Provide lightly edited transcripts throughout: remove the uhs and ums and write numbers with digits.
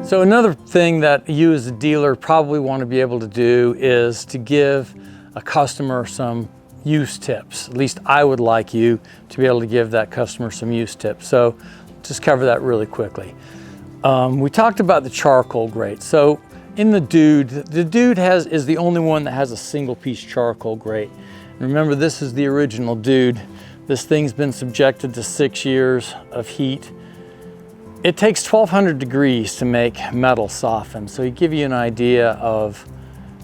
So another thing that you as a dealer probably want to be able to do is to give a customer some use tips. At least I would like you to be able to give that customer some use tips. So just cover that really quickly. We talked about the charcoal grate. So in the Dude is the only one that has a single piece charcoal grate. Remember, this is the original Dude. This thing's been subjected to 6 years of heat. It takes 1200 degrees to make metal soften. So you give you an idea of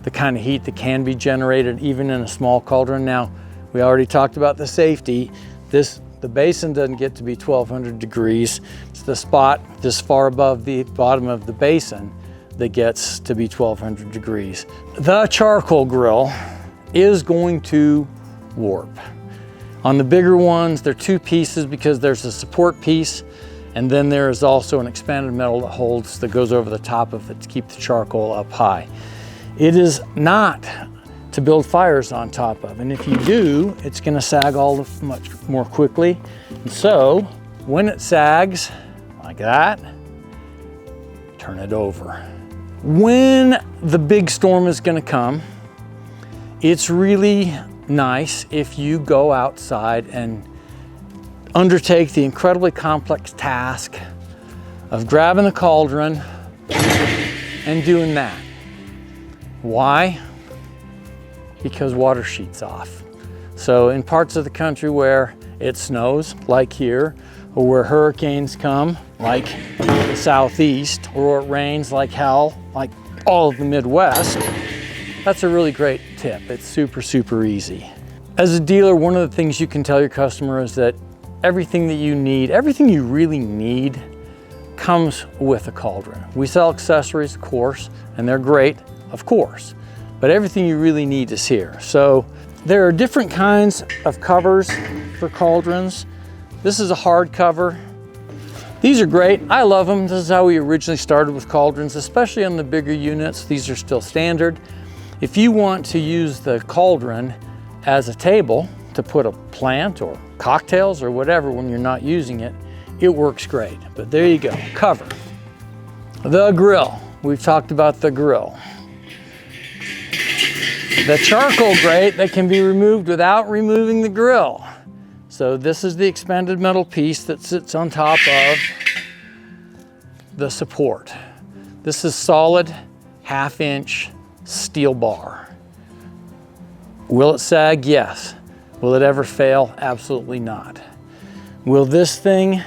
the kind of heat that can be generated even in a small cauldron. Now, we already talked about the safety. The basin doesn't get to be 1200 degrees. It's the spot this far above the bottom of the basin that gets to be 1200 degrees. The charcoal grill is going to warp. On the bigger ones, they're 2 pieces because there's a support piece, and then there is also an expanded metal that goes over the top of it to keep the charcoal up high. It is not to build fires on top of, and if you do, it's gonna sag all much more quickly. And so when it sags like that, turn it over. When the big storm is gonna come, it's really nice if you go outside and undertake the incredibly complex task of grabbing the cauldron and doing that. Why? Because water sheets off. So in parts of the country where it snows, like here, or where hurricanes come, like the Southeast, or it rains like hell, like all of the Midwest, that's a really great tip. It's super, super easy. As a dealer, one of the things you can tell your customer is that everything that you need, everything you really need, comes with a cauldron. We sell accessories, of course, and they're great, of course, but everything you really need is here. So there are different kinds of covers for cauldrons. This is a hard cover. These are great, I love them. This is how we originally started with cauldrons, especially on the bigger units. These are still standard. If you want to use the cauldron as a table to put a plant or cocktails or whatever when you're not using it, it works great. But there you go, cover. The grill, we've talked about the grill. The charcoal grate that can be removed without removing the grill. So this is the expanded metal piece that sits on top of the support. This is solid 1/2 inch steel bar. Will it sag? Yes. Will it ever fail? Absolutely not. Will this thing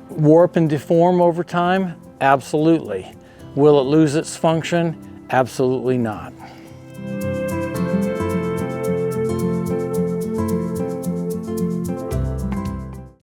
warp and deform over time? Absolutely. Will it lose its function? Absolutely not.